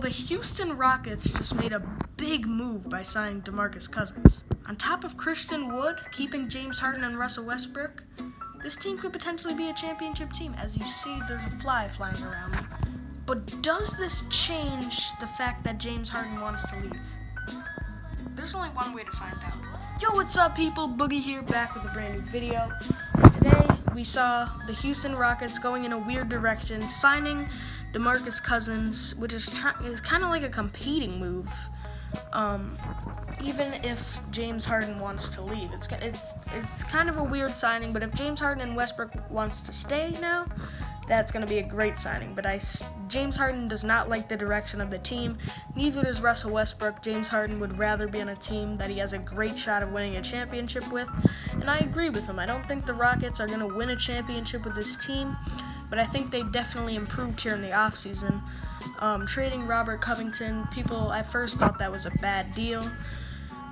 the Houston Rockets just made a big move by signing Demarcus Cousins. On top of Christian Wood keeping James Harden and Russell Westbrook, this team could potentially be a championship team. As you see, there's a fly flying around me. But does this change the fact that James Harden wants to leave? There's only one way to find out. Yo, what's up, people? Boogie here, back with a brand new video. Today, we saw the Houston Rockets going in a weird direction, signing Demarcus Cousins, which is kind of like a competing move. Even if James Harden wants to leave, it's kind of a weird signing. But if James Harden and Westbrook wants to stay now, that's going to be a great signing. But James Harden does not like the direction of the team. Neither does Russell Westbrook. James Harden would rather be on a team that he has a great shot of winning a championship with. And I agree with him. I don't think the Rockets are going to win a championship with this team, but I think they definitely improved here in the offseason. Trading Robert Covington, people at first thought that was a bad deal.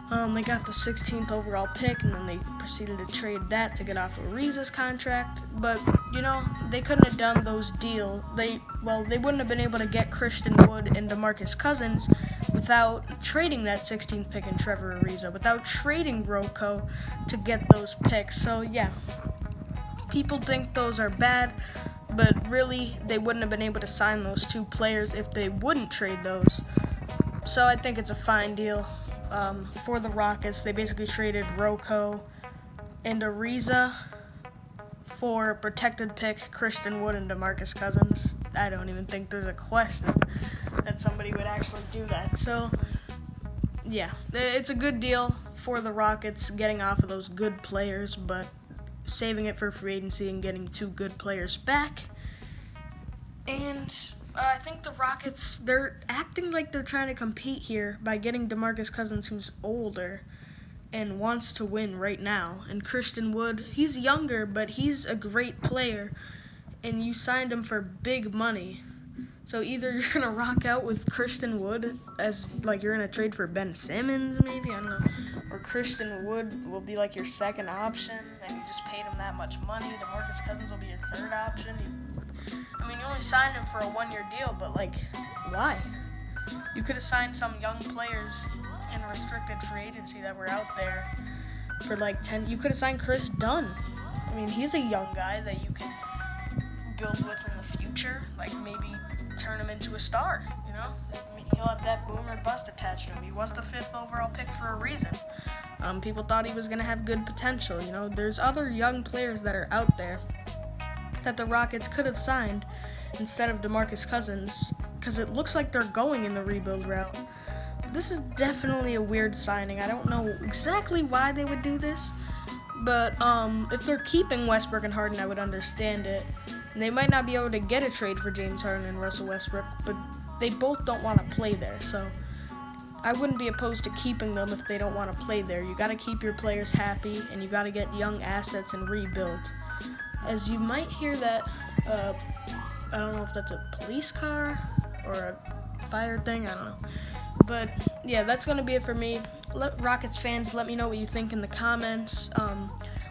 They got the 16th overall pick, and then they proceeded to trade that to get off of Ariza's contract. But, they couldn't have done those deals. They wouldn't have been able to get Christian Wood and Demarcus Cousins without trading that 16th pick in Trevor Ariza, without trading Rocco to get those picks. So, yeah, people think those are bad, but really, they wouldn't have been able to sign those two players if they wouldn't trade those. So I think it's a fine deal. For the Rockets, they basically traded Rocco and Ariza for a protected pick, Christian Wood and Demarcus Cousins. I don't even think there's a question that somebody would actually do that. So, yeah, it's a good deal for the Rockets, getting off of those good players, but saving it for free agency and getting two good players back. And I think the Rockets, they're acting like they're trying to compete here by getting Demarcus Cousins, who's older and wants to win right now. And Christian Wood, he's younger, but he's a great player, and you signed him for big money. So either you're going to rock out with Christian Wood as, like, you're going to trade for Ben Simmons, maybe, I don't know. Or Christian Wood will be, like, your second option, and you just paid him that much money. Demarcus Cousins will be your third option. You only signed him for a one-year deal, but, why? You could have signed some young players in restricted free agency that were out there for, 10. You could have signed Chris Dunn. He's a young guy that you can build with in the future. Maybe turn him into a star, He'll have that boom or bust attached to him. He was the 5th overall pick for a reason. People thought he was going to have good potential, There's other young players that are out there that the Rockets could have signed instead of Demarcus Cousins, because it looks like they're going in the rebuild route. This is definitely a weird signing. I don't know exactly why they would do this, but if they're keeping Westbrook and Harden, I would understand it. And they might not be able to get a trade for James Harden and Russell Westbrook, but they both don't want to play there, so I wouldn't be opposed to keeping them if they don't want to play there. You got to keep your players happy, and you got to get young assets and rebuild. As you might hear that, I don't know if that's a police car or a fire thing, I don't know. But, yeah, that's going to be it for me. Rockets fans, let me know what you think in the comments.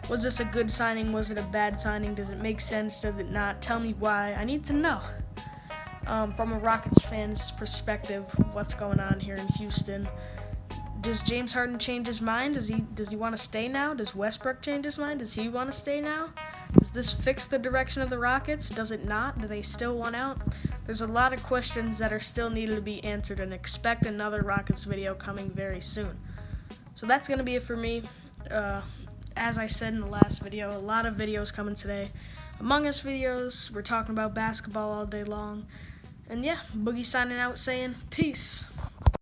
Was this a good signing? Was it a bad signing? Does it make sense? Does it not? Tell me why. I need to know. From a Rockets fan's perspective, what's going on here in Houston. Does James Harden change his mind? Does he want to stay now? Does Westbrook change his mind? Does he want to stay now? Does this fix the direction of the Rockets? Does it not? Do they still want out? There's a lot of questions that are still needed to be answered, and expect another Rockets video coming very soon. So that's going to be it for me. As I said in the last video, a lot of videos coming today. Among Us videos, we're talking about basketball all day long. And yeah, Boogie signing out saying peace.